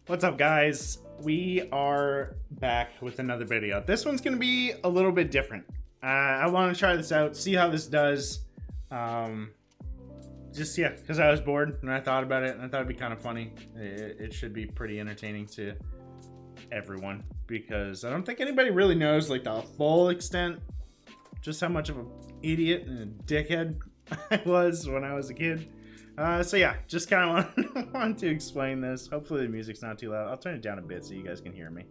What's up, guys? We are back with another video. This one's gonna be a little bit different. I want to try this out, see how this does. Just yeah, because I was bored and I thought about it and I thought it'd be kind of funny. It should be pretty entertaining to everyone because I don't think anybody really knows like the full extent just how much of an idiot and a dickhead I was when I was a kid. So yeah, just kind of want to explain this. Hopefully the music's not too loud. I'll turn it down a bit so you guys can hear me.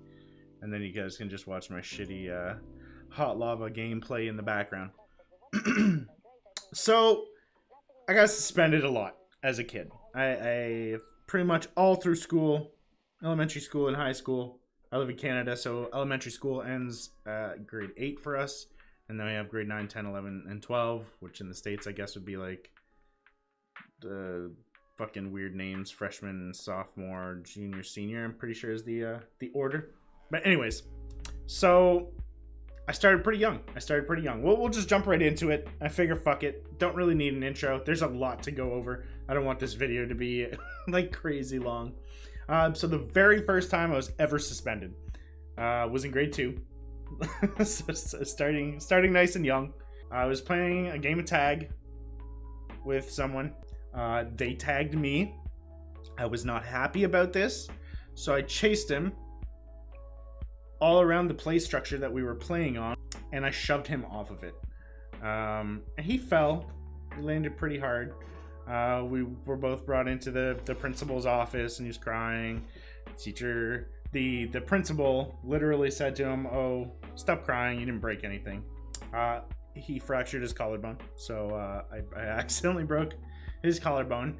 And then you guys can just watch my shitty hot lava gameplay in the background. So, I got suspended a lot as a kid. I pretty much all through school, elementary school and high school. I live in Canada, so elementary school ends grade 8 for us. And then we have grade 9, 10, 11, and 12, which in the States I guess would be like the fucking weird names, freshman, sophomore, junior, senior, I'm pretty sure is the order. But anyways, so I started pretty young. We'll just jump right into it. I figure fuck it. Don't really need an intro. There's a lot to go over. I don't want this video to be like crazy long. So the very first time I was ever suspended was in grade 2. So starting nice and young. I was playing a game of tag with someone. They tagged me. I was not happy about this, so I chased him all around the play structure that we were playing on, and I shoved him off of it. And he fell. He landed pretty hard. We were both brought into the principal's office, and he was crying. The principal literally said to him, "Oh, stop crying. You didn't break anything." He fractured his collarbone, so I accidentally broke his collarbone.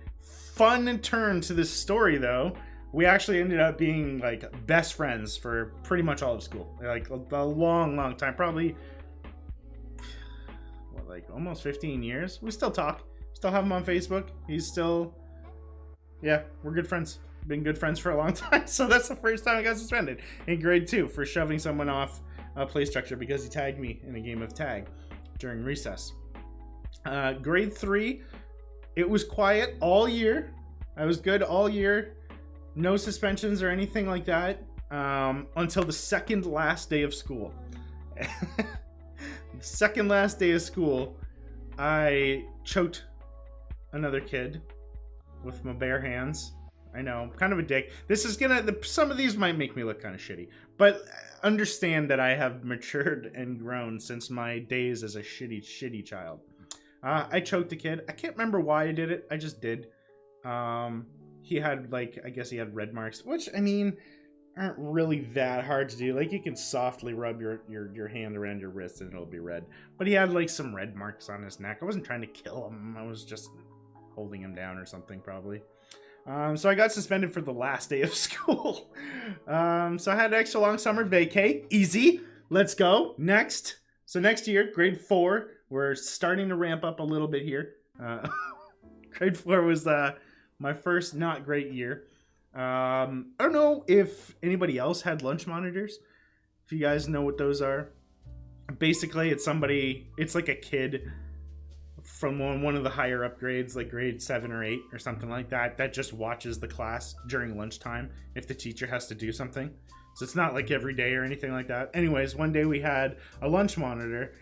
Fun turn to this story, though. We actually ended up being like best friends for pretty much all of school, like a long time, probably what, like almost 15 years. We still talk, still have him on Facebook. He's still, yeah, we're good friends. Been good friends for a long time. So that's the first time I got suspended in grade 2 for shoving someone off a play structure because he tagged me in a game of tag during recess. Grade 3, it was quiet all year. I was good all year. No suspensions or anything like that until the second last day of school. The second last day of school, I choked another kid with my bare hands. I know, I'm kind of a dick. This is some of these might make me look kind of shitty, but understand that I have matured and grown since my days as a shitty child. I choked a kid. I can't remember why I did it. I just did. He had I guess he had red marks, which I mean, aren't really that hard to do. Like you can softly rub your hand around your wrist and it'll be red. But he had like some red marks on his neck. I wasn't trying to kill him. I was just holding him down or something probably. So I got suspended for the last day of school. So I had an extra long summer vacay. Easy. Let's go. Next. So next year, grade 4, we're starting to ramp up a little bit here. Grade 4 was my first not great year. I don't know if anybody else had lunch monitors. If you guys know what those are. Basically, it's like a kid from one of the higher up grades, like grade 7 or 8 or something like that, that just watches the class during lunchtime if the teacher has to do something. So it's not like every day or anything like that. Anyways, one day we had a lunch monitor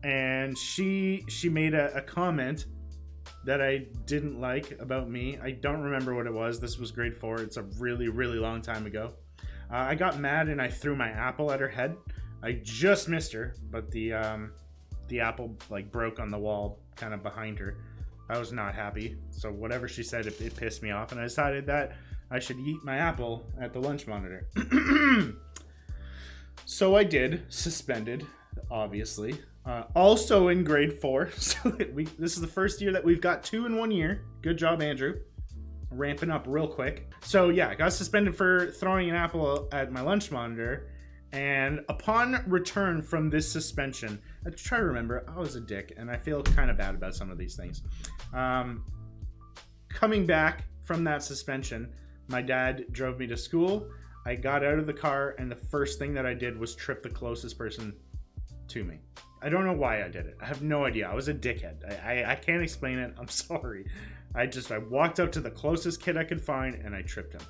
and she made a comment that I didn't like about me. I don't remember what it was. This was grade 4. It's a really long time ago. I got mad and I threw my apple at her head. I just missed her, but the apple broke on the wall kind of behind her. I was not happy, so whatever she said, it pissed me off, and I decided that I should eat my apple at the lunch monitor. So I did, suspended, obviously. Also in grade 4, so this is the first year that we've got 2 in 1 year. Good job, Andrew. Ramping up real quick. So yeah, I got suspended for throwing an apple at my lunch monitor. And upon return from this suspension, I try to remember, I was a dick, and I feel kind of bad about some of these things. Coming back from that suspension, my dad drove me to school. I got out of the car, and the first thing that I did was trip the closest person to me. I don't know why I did it. I have no idea. I was a dickhead. I can't explain it. I'm sorry. I walked up to the closest kid I could find, and I tripped him.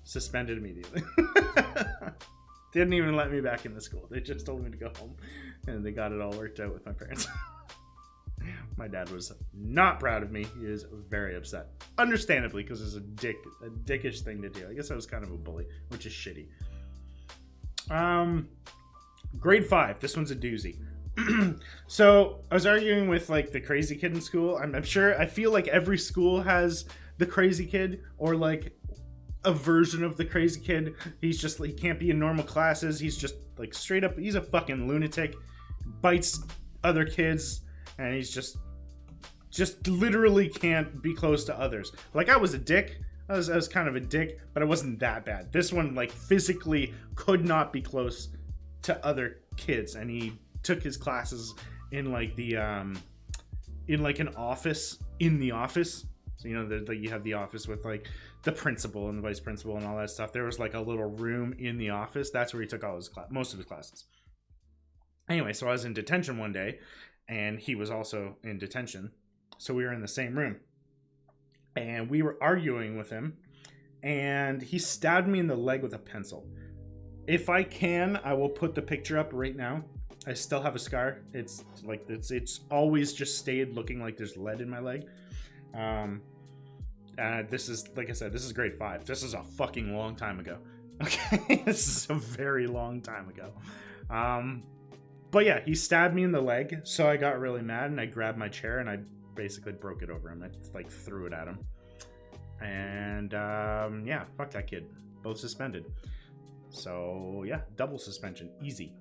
suspended immediately. Didn't even let me back into school. They just told me to go home, and they got it all worked out with my parents. My dad was not proud of me. He is very upset, understandably, because it's a dickish thing to do. I guess I was kind of a bully, which is shitty. Grade 5. This one's a doozy. So I was arguing with like the crazy kid in school. I'm sure, I feel like every school has the crazy kid, or like a version of the crazy kid. He can't be in normal classes. He's just like straight up, he's a fucking lunatic, bites other kids, and he's just literally can't be close to others. Like, I was a dick. I was kind of a dick, but I wasn't that bad. This one, like, physically could not be close to other kids, and he took his classes in like the in like an office in the office. So, you know, you have the office with like the principal and the vice principal and all that stuff. There was like a little room in the office. That's where he took all his most of his classes. Anyway, so I was in detention one day, and he was also in detention. So we were in the same room, and we were arguing with him, and he stabbed me in the leg with a pencil. If I can, I will put the picture up right now. I still have a scar. It's like it's always just stayed looking like there's lead in my leg. This is, like I said, this is grade 5. This is a fucking long time ago. Okay, this is a very long time ago. But yeah, he stabbed me in the leg, so I got really mad, and I grabbed my chair and I basically broke it over him. I like threw it at him, and yeah, fuck that kid. Both suspended. So yeah, double suspension, easy.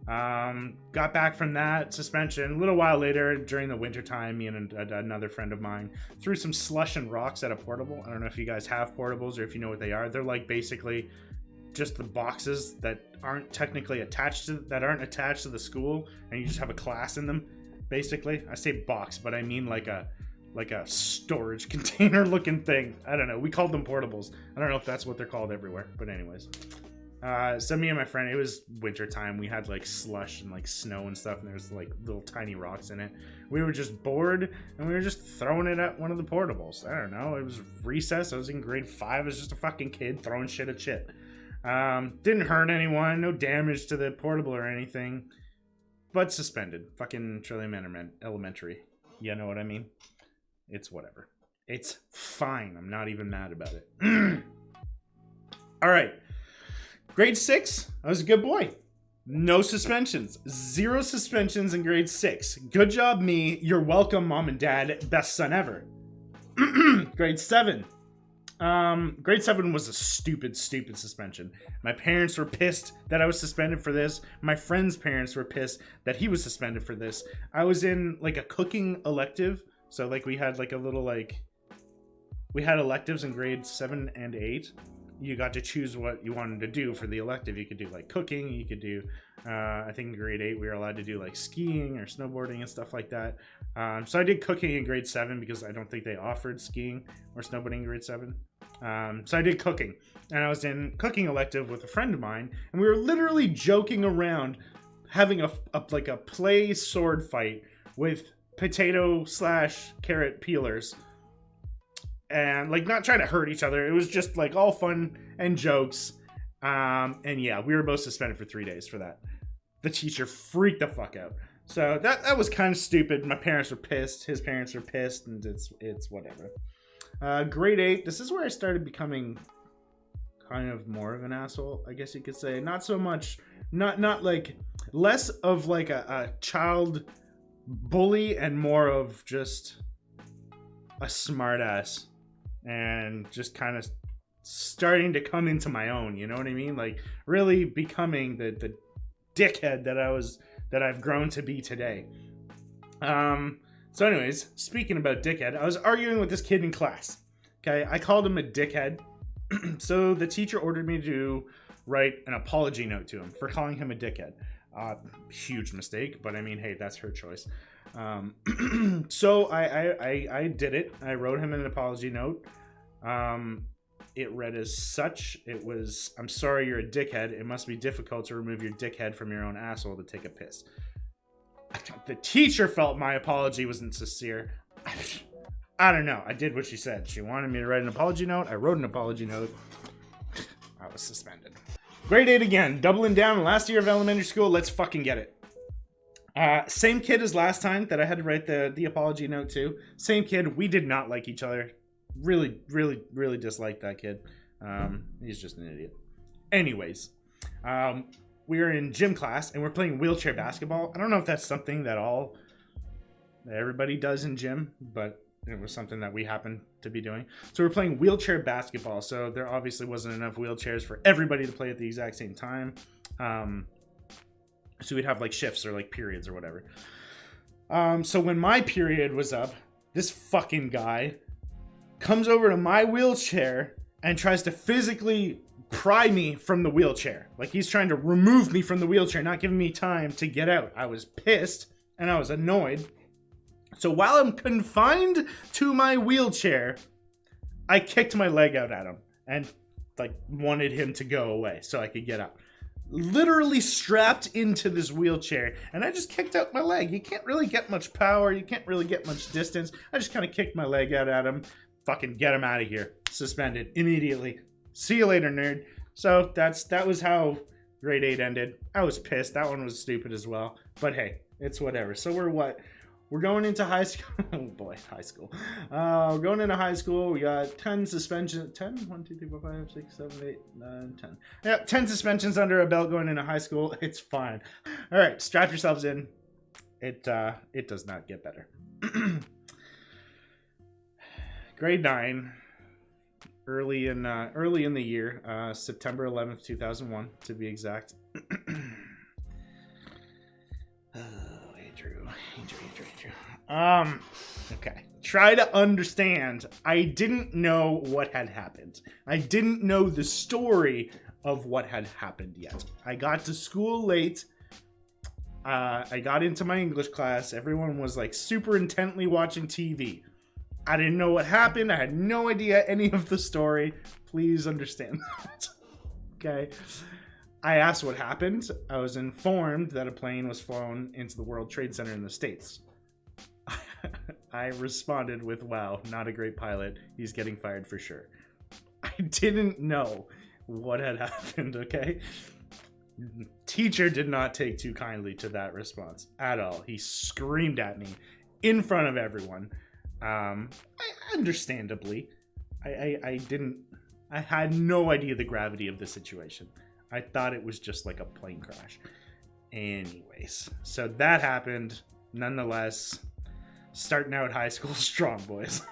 Got back from that suspension a little while later during the winter time. Me and another friend of mine threw some slush and rocks at a portable. I don't know if you guys have portables or if you know what they are. They're like basically just the boxes that aren't technically attached to the school, and you just have a class in them. Basically, I say box, but I mean like a storage container looking thing. I don't know. We called them portables. I don't know if that's what they're called everywhere, but anyways. So me and my friend, it was winter time. We had like slush and like snow and stuff, and there's like little tiny rocks in it. We were just bored, and we were just throwing it at one of the portables. I don't know. It was recess. I was in grade 5. I was just a fucking kid throwing shit at shit. Didn't hurt anyone. No damage to the portable or anything. But suspended. Fucking Trillium Elementary. You know what I mean? It's whatever. It's fine. I'm not even mad about it. All right. Grade 6, I was a good boy. No suspensions. 0 suspensions in grade 6. Good job, me. You're welcome, mom and dad. Best son ever. Grade 7. Grade 7 was a stupid suspension. My parents were pissed that I was suspended for this. My friend's parents were pissed that he was suspended for this. I was in like a cooking elective. So like we had like a little like... We had electives in grades 7 and 8. You got to choose what you wanted to do for the elective. You could do like cooking. You could do, I think in grade 8, we were allowed to do like skiing or snowboarding and stuff like that. So I did cooking in grade 7 because I don't think they offered skiing or snowboarding in grade 7. So I did cooking, and I was in cooking elective with a friend of mine, and we were literally joking around having a play sword fight with potato/carrot peelers. And like not trying to hurt each other. It was just like all fun and jokes. And yeah, we were both suspended for 3 days for that. The teacher freaked the fuck out. So that was kind of stupid. My parents were pissed. His parents were pissed, and it's whatever. Grade 8. This is where I started becoming kind of more of an asshole, I guess you could say. Not so much. Not like less of like a child bully and more of just a smart ass. And just kind of starting to come into my own, you know what I mean? Like really becoming the dickhead that I've grown to be today. So anyways, speaking about dickhead, I was arguing with this kid in class. Okay, I called him a dickhead. So the teacher ordered me to write an apology note to him for calling him a dickhead. Huge mistake, but I mean, hey, that's her choice. So I did it. I wrote him an apology note. It read as such. It was, "I'm sorry you're a dickhead. It must be difficult to remove your dickhead from your own asshole to take a piss." The teacher felt my apology wasn't sincere. I don't know. I did what she said. She wanted me to write an apology note. I wrote an apology note. I was suspended. Grade 8 again, doubling down last year of elementary school. Let's fucking get it. Same kid as last time that I had to write the apology note to. Same kid. We did not like each other. Really, really, really disliked that kid. He's just an idiot. Anyways, we were in gym class and we're playing wheelchair basketball. I don't know if that's something that everybody does in gym, but it was something that we happened to be doing. So we're playing wheelchair basketball. So there obviously wasn't enough wheelchairs for everybody to play at the exact same time. So we'd have like shifts or like periods or whatever. So when my period was up, this fucking guy comes over to my wheelchair and tries to physically pry me from the wheelchair. Like he's trying to remove me from the wheelchair, not giving me time to get out. I was pissed and I was annoyed. So while I'm confined to my wheelchair, I kicked my leg out at him and like wanted him to go away so I could get out. Literally strapped into this wheelchair, and I just kicked out my leg. You can't really get much power. You can't really get much distance. I just kind of kicked my leg out at him. Fucking get him out of here. Suspended immediately. See you later, nerd. So that was how grade 8 ended. I was pissed. That one was stupid as well. But hey, it's whatever. So we're going into high school. Oh boy, high school. We're going into high school. We got 10 suspensions. 10? 1, 2, 3, 4, 5, 6, 7, 8, 9, 10. Yeah, 10 suspensions under a belt going into high school. It's fine. All right, strap yourselves in. It does not get better. Grade 9. Early in the year, September 11th, 2001, to be exact. Andrew. Okay. Try to understand. I didn't know what had happened. I didn't know the story of what had happened yet. I got to school late. I got into my English class. Everyone was like super intently watching TV. I didn't know what happened. I had no idea any of the story. Please understand that. Okay. I asked what happened. I was informed that a plane was flown into the World Trade Center in the States. I responded with, wow, not a great pilot. He's getting fired for sure. I didn't know what had happened, okay? Teacher did not take too kindly to that response at all. He screamed at me in front of everyone. Understandably, I had no idea the gravity of the situation. I thought it was just like a plane crash. Anyways, so that happened. Nonetheless, starting out high school strong, boys.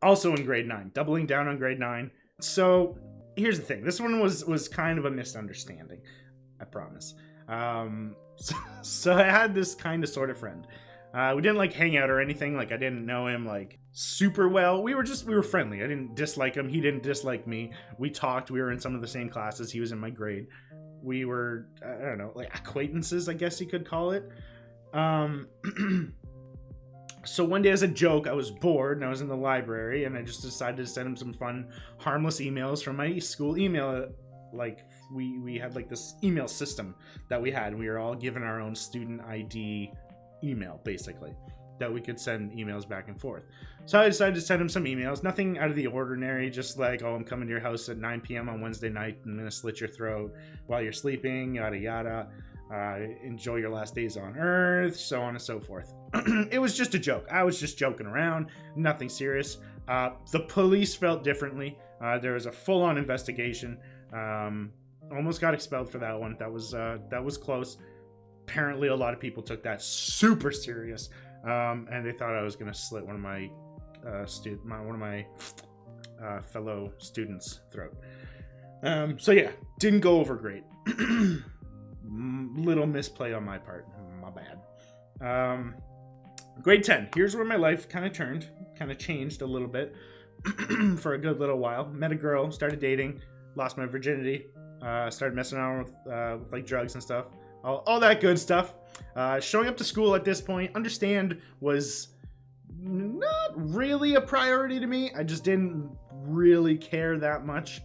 Also in grade 9, doubling down on grade 9. So here's the thing. This one was kind of a misunderstanding, I promise. So I had this kind of sort of friend. We didn't like hang out or anything. Like I didn't know him like super well. We were friendly. I didn't dislike him. He didn't dislike me. We talked. We were in some of the same classes. He was in my grade. We were, I don't know, like acquaintances, I guess you could call it. So one day as a joke, I was bored and I was in the library and I just decided to send him some fun, harmless emails from my school email. Like we had like this email system that we had. We were all given our own student ID email, basically, that we could send emails back and forth. So I decided to send him some emails, nothing out of the ordinary, just like, oh, I'm coming to your house at 9 p.m. on Wednesday night. I'm gonna slit your throat while you're sleeping, yada yada. Enjoy your last days on Earth, so on and so forth. It was just a joke. I was just joking around, nothing serious. The police felt differently. There was a full-on investigation. Almost got expelled for that one. That was close. Apparently a lot of people took that super serious, and they thought I was gonna slit one of my fellow students' throat. So yeah, didn't go over great. Little misplay on my part, my bad. Grade 10, here's where my life kind of changed a little bit. For a good little while. Met a girl, started dating, lost my virginity, started messing around with like drugs and stuff. All that good stuff. Showing up to school at this point, understand, was not really a priority to me. I just didn't really care that much.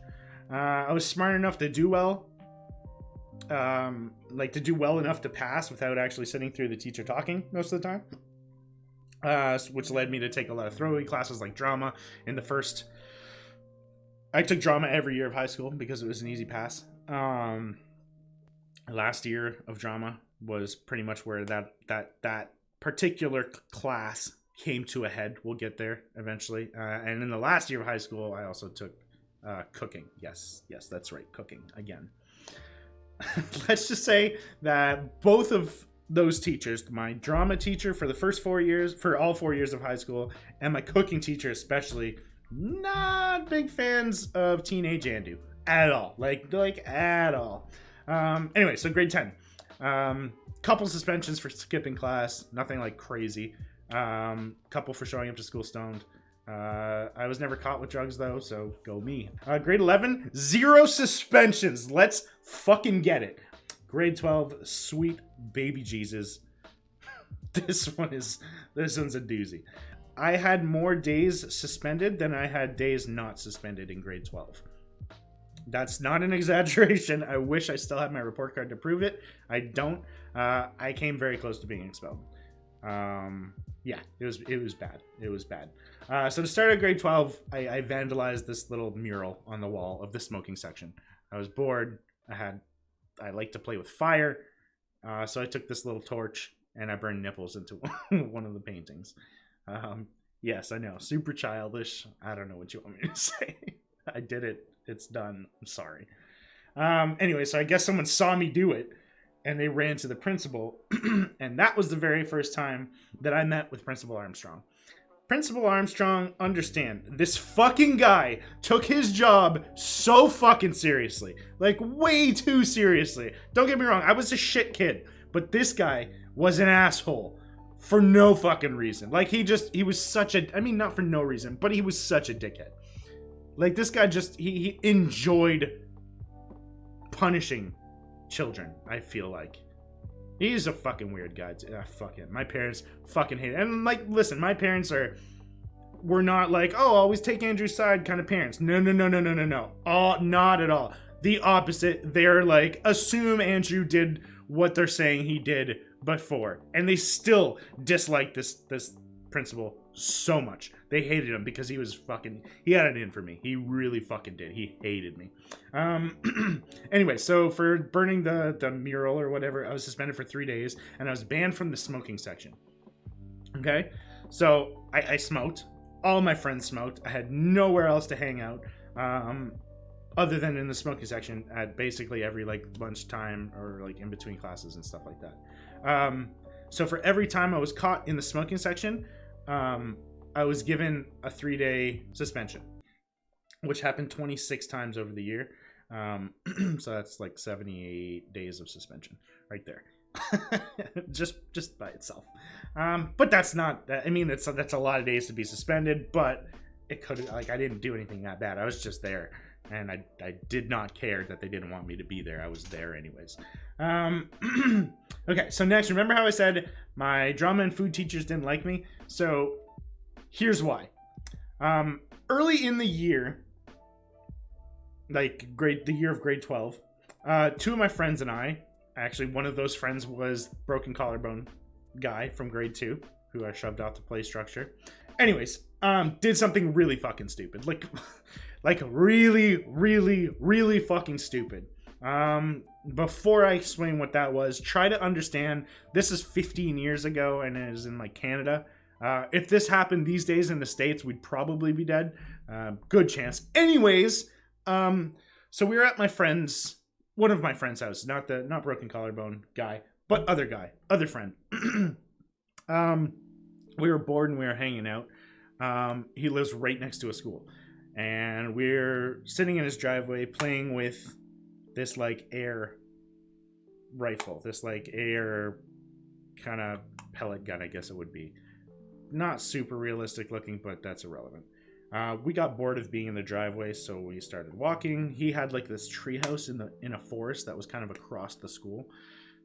I was smart enough to do well. Like to do well enough to pass without actually sitting through the teacher talking most of the time. Which led me to take a lot of throwaway classes like drama in the first I took drama every year of high school because it was an easy pass. Last year of drama was pretty much where that particular class came to a head. We'll get there eventually. And in the last year of high school, I also took cooking. Yes, that's right, cooking again. Let's just say that both of those teachers, my drama teacher for the first 4 years, for all 4 years of high school, and my cooking teacher especially, not big fans of teenage Andu at all. Like at all. Anyway, so grade 10. Couple suspensions for skipping class, nothing like crazy. Couple for showing up to school stoned. I was never caught with drugs though, so go me. Grade 11, 0 suspensions. Let's fucking get it. Grade 12, sweet baby Jesus. This one's a doozy. I had more days suspended than I had days not suspended in grade 12. That's not an exaggeration. I wish I still had my report card to prove it. I don't. I came very close to being expelled. Yeah, it was bad. It was bad. So to start at grade 12, I vandalized this little mural on the wall of the smoking section. I was bored. I like to play with fire. So I took this little torch and I burned nipples into one of the paintings. Yes, I know. Super childish. I don't know what you want me to say. I did it. It's done. I'm sorry. Anyway, so I guess someone saw me do it and they ran to the principal. And that was the very first time that I met with Principal Armstrong. Principal Armstrong, understand, this fucking guy took his job so fucking seriously. Like, way too seriously. Don't get me wrong, I was a shit kid. But this guy was an asshole. For no fucking reason. Like, he was such a, I mean, not for no reason, but he was such a dickhead. Like, this guy just, he enjoyed punishing children, I feel like. He's a fucking weird guy. Fuck him. My parents fucking hate it. And, like, listen, my parents were not like, oh, always take Andrew's side kind of parents. No. Not at all. The opposite. They're like, assume Andrew did what they're saying he did before. And they still dislike this principal so much. They hated him because he had it in for me. He really fucking did. He hated me. Anyway, so for burning the mural or whatever, I was suspended for 3 days and I was banned from the smoking section. Okay? So I smoked. All my friends smoked. I had nowhere else to hang out. Other than in the smoking section at basically every like lunchtime or like in between classes and stuff like that. So for every time I was caught in the smoking section, I was given a 3-day suspension, which happened 26 times over the year. So that's like 78 days of suspension right there. just by itself. But that's not, I mean, that's a lot of days to be suspended, but it could, like, I didn't do anything that bad. I was just there. And I did not care that they didn't want me to be there. I was there anyways. Okay, so next, remember how I said my drama and food teachers didn't like me? So here's why. Early in the year, like the year of grade 12, 2 of my friends and I, actually one of those friends was broken collarbone guy from grade 2, who I shoved off the play structure. Anyways, did something really fucking stupid. Like really, really, really fucking stupid. Before I explain what that was, try to understand, this is 15 years ago and it is in like Canada. If this happened these days in the States, we'd probably be dead. Good chance. Anyways, so we were at one of my friend's house, not broken collarbone guy, but other friend. We were bored and we were hanging out. He lives right next to a school. And we're sitting in his driveway playing with this like air rifle, this like air kind of pellet gun, I guess it would be. Not super realistic looking, but that's irrelevant. We got bored of being in the driveway, so we started walking. He had like this treehouse in a forest that was kind of across the school.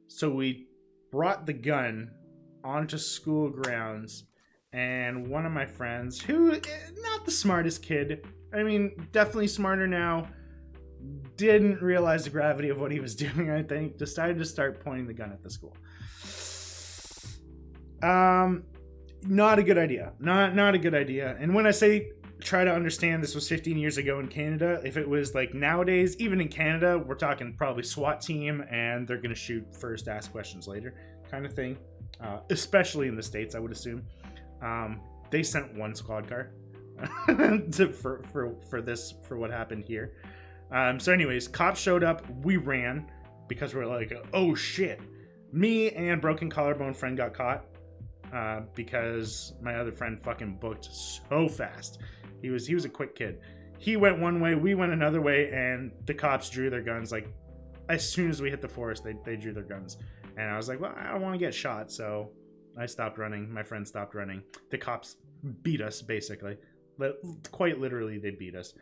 So we brought the gun onto school grounds, and one of my friends, who not the smartest kid, I mean, definitely smarter now, didn't realize the gravity of what he was doing, I think, decided to start pointing the gun at the school. Not a good idea. Not a good idea. And when I say try to understand this was 15 years ago in Canada. If it was like nowadays, even in Canada, we're talking probably SWAT team and they're going to shoot first, ask questions later kind of thing. Especially in the States, I would assume. They sent one squad car for what happened here. So anyways, cops showed up. We ran because we're like, oh shit. Me and broken collarbone friend got caught because my other friend fucking booked so fast. He was a quick kid. He went one way, we went another way, and the cops drew their guns. Like, as soon as we hit the forest, they drew their guns. And I was like, well, I don't want to get shot, so I stopped running. My friend stopped running. The cops beat us, basically. Quite literally, they beat us.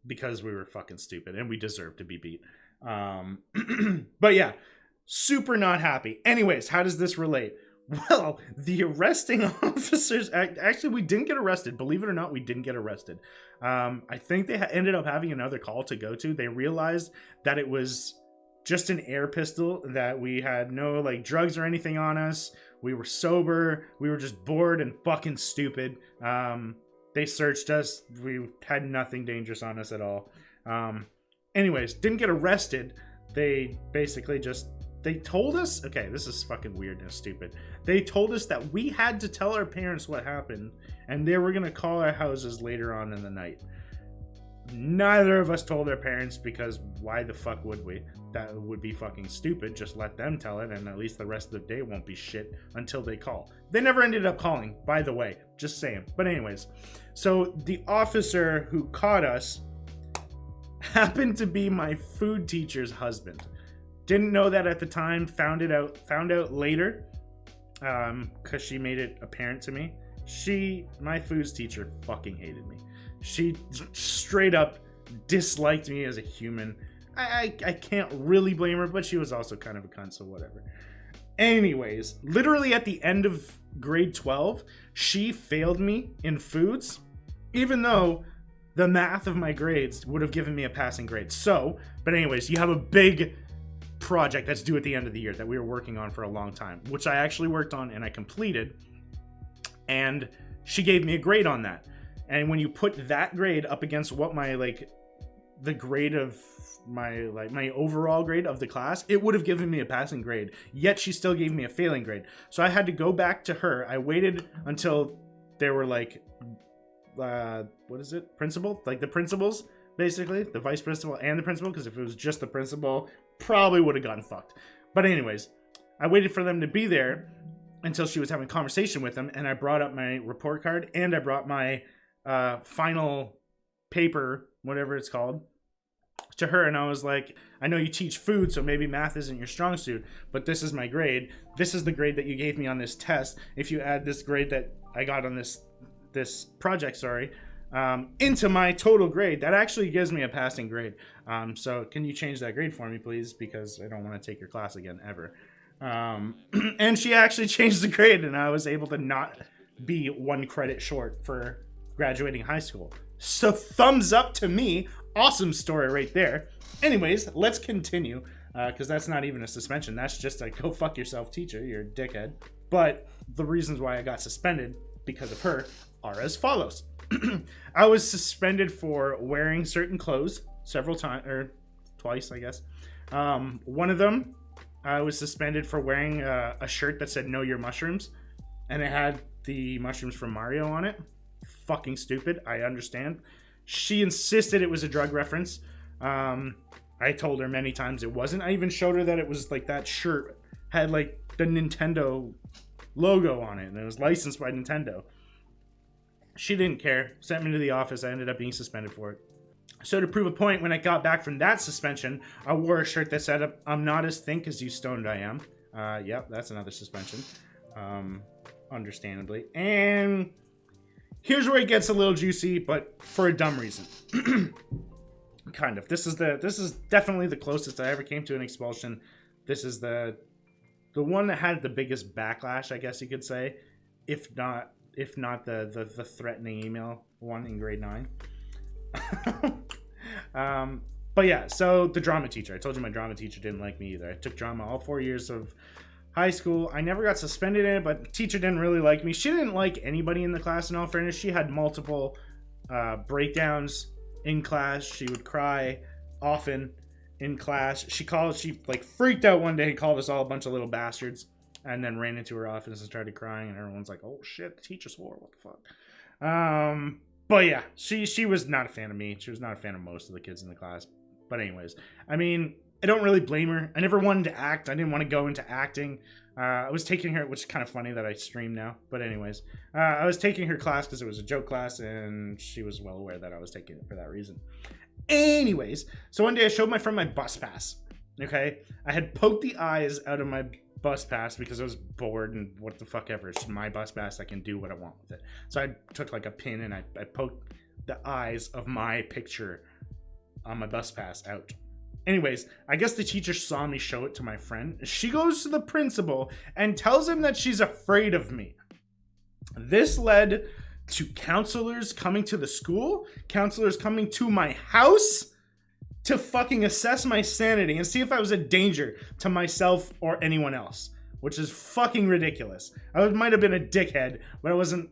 Because we were fucking stupid, and we deserved to be beat. But yeah, super not happy. Anyways, how does this relate? Well, the arresting officers, actually, we didn't get arrested. Believe it or not, we didn't get arrested. I think they ended up having another call to go to. They realized that it was just an air pistol, that we had no like drugs or anything on us. We were sober. We were just bored and fucking stupid. They searched us. We had nothing dangerous on us at all. Anyways, didn't get arrested. They basically just, they told us, okay, this is fucking weird and stupid. They told us that we had to tell our parents what happened, and they were going to call our houses later on in the night. Neither of us told our parents, because why the fuck would we? That would be fucking stupid. Just let them tell it, and at least the rest of the day won't be shit until they call. They never ended up calling, by the way. Just saying. But anyways, so the officer who caught us happened to be my food teacher's husband. Didn't know that at the time. Found out later, because she made it apparent to me. My food teacher fucking hated me. She straight up disliked me as a human. I can't really blame her, but she was also kind of a cunt, so whatever. Anyways, literally at the end of grade 12, she failed me in foods, even though the math of my grades would have given me a passing grade. So, but anyways, you have a big project that's due at the end of the year that we were working on for a long time, which I actually worked on and I completed, and she gave me a grade on that. And when you put that grade up against what my the grade of my overall grade of the class, it would have given me a passing grade, yet she still gave me a failing grade. So I had to go back to her. I waited until there were what is it, principal, like the principals, basically the vice principal and the principal, because if it was just the principal, probably would have gotten fucked. But anyways, I waited for them to be there until she was having a conversation with them, and I brought up my report card and I brought my final paper, whatever it's called, to her, and I was like, I know you teach food, so maybe math isn't your strong suit, but this is my grade. This is the grade that you gave me on this test. If you add this grade that I got on this project, into my total grade, that actually gives me a passing grade. So can you change that grade for me, please? Because I don't want to take your class again, ever. And she actually changed the grade, and I was able to not be 1 credit short for graduating high school. So thumbs up to me. Awesome story right there. Anyways, let's continue, because that's not even a suspension. That's just a go fuck yourself teacher. You're a dickhead. But the reasons why I got suspended because of her are as follows. I was suspended for wearing certain clothes several times, or twice, I guess. One of them, I was suspended for wearing a shirt that said "Know Your Mushrooms," and it had the mushrooms from Mario on it. Fucking stupid. I understand. She insisted it was a drug reference. I told her many times it wasn't. I even showed her that it was like that shirt had like the Nintendo logo on it, and it was licensed by Nintendo. She didn't care. Sent me to the office. I ended up being suspended for it. So to prove a point, when I got back from that suspension, I wore a shirt that said, "I'm not as thin as you stoned I am." Yep, that's another suspension. Understandably. And here's where it gets a little juicy, but for a dumb reason. Kind of. This is definitely the closest I ever came to an expulsion. This is the one that had the biggest backlash, I guess you could say, if not the threatening email one in grade 9. But yeah, so the drama teacher. I told you my drama teacher didn't like me either. I took drama all 4 years of high school. I never got suspended in it, but the teacher didn't really like me. She didn't like anybody in the class, in all fairness. She had multiple breakdowns in class. She would cry often in class. She like freaked out one day and called us all a bunch of little bastards, and then ran into her office and started crying, and everyone's like, oh shit, the teacher swore, what the fuck. But yeah, she was not a fan of me. She was not a fan of most of the kids in the class. But anyways, I mean, I don't really blame her. I never wanted to act. I didn't want to go into acting. I was taking her, which is kind of funny that I stream now. But anyways, I was taking her class because it was a joke class, and she was well aware that I was taking it for that reason. Anyways, so one day I showed my friend my bus pass. Okay, I had poked the eyes out of my bus pass because I was bored, and what the fuck ever. It's my bus pass. I can do what I want with it. So I took like a pin and I poked the eyes of my picture on my bus pass out. Anyways, I guess the teacher saw me show it to my friend. She goes to the principal and tells him that she's afraid of me. This led to counselors coming to the school, counselors coming to my house to fucking assess my sanity and see if I was a danger to myself or anyone else, which is fucking ridiculous. I might have been a dickhead, but I wasn't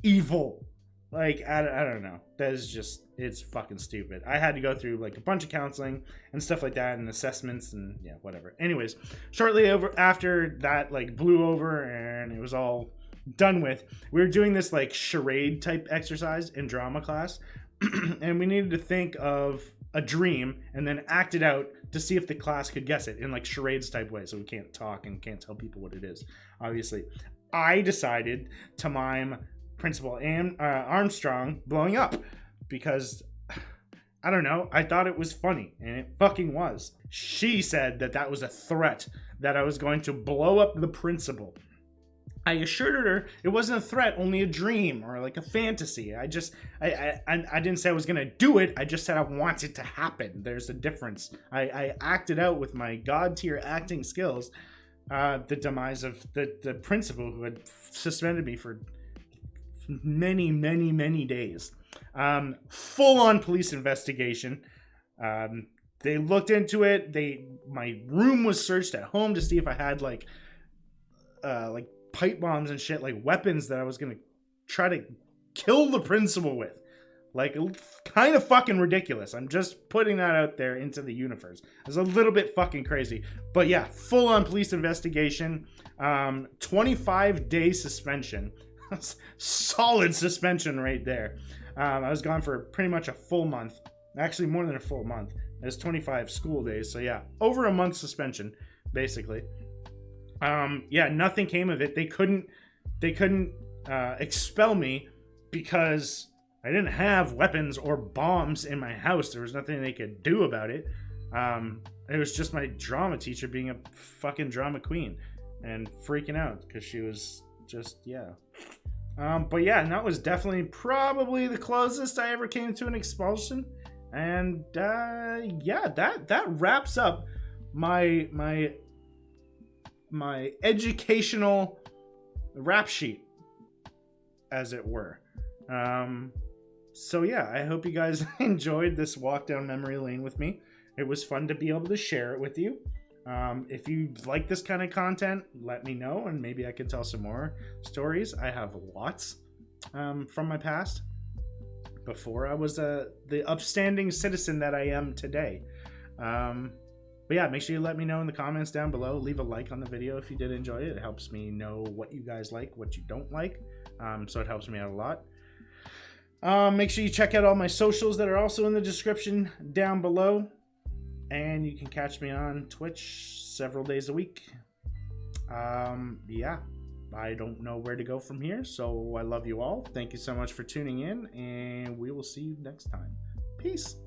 evil. Like, I don't know. That is just, it's fucking stupid. I had to go through like a bunch of counseling and stuff like that and assessments and yeah, whatever. Anyways, shortly after that like blew over and it was all done with, we were doing this like charade type exercise in drama class and we needed to think of a dream and then act it out to see if the class could guess it in like charades type way, so we can't talk and can't tell people what it is. Obviously, I decided to mime Principal Armstrong blowing up because I don't know, I thought it was funny, and it fucking was. She said that that was a threat, that I was going to blow up the principal. I assured her it wasn't a threat, only a dream or like a fantasy. I didn't say I was gonna do it. I just said I want it to happen. There's a difference. I acted out with my god tier acting skills the demise of the principal who had suspended me for many days. Full on police investigation. They looked into it. My room was searched at home to see if I had like pipe bombs and shit, like weapons that I was gonna try to kill the principal with. Like, kind of fucking ridiculous. I'm just putting that out there into the universe. It's a little bit fucking crazy. But yeah, full on police investigation. 25-day suspension. Solid suspension right there. I was gone for pretty much a full month. Actually, more than a full month. It's 25 school days. So yeah, over a month suspension, basically. Yeah, nothing came of it. They couldn't expel me because I didn't have weapons or bombs in my house. There was nothing they could do about it. It was just my drama teacher being a fucking drama queen and freaking out because she was just, yeah. But yeah, and that was definitely probably the closest I ever came to an expulsion. And yeah, that wraps up my educational rap sheet, as it were. So yeah, I hope you guys enjoyed this walk down memory lane with me. It was fun to be able to share it with you. If you like this kind of content, let me know, and maybe I can tell some more stories. I have lots from my past, before I was the upstanding citizen that I am today. But yeah, make sure you let me know in the comments down below. Leave a like on the video if you did enjoy it. It helps me know what you guys like, what you don't like. So it helps me out a lot. Make sure you check out all my socials that are also in the description down below. And you can catch me on Twitch several days a week. Yeah, I don't know where to go from here. So I love you all. Thank you so much for tuning in. And we will see you next time. Peace.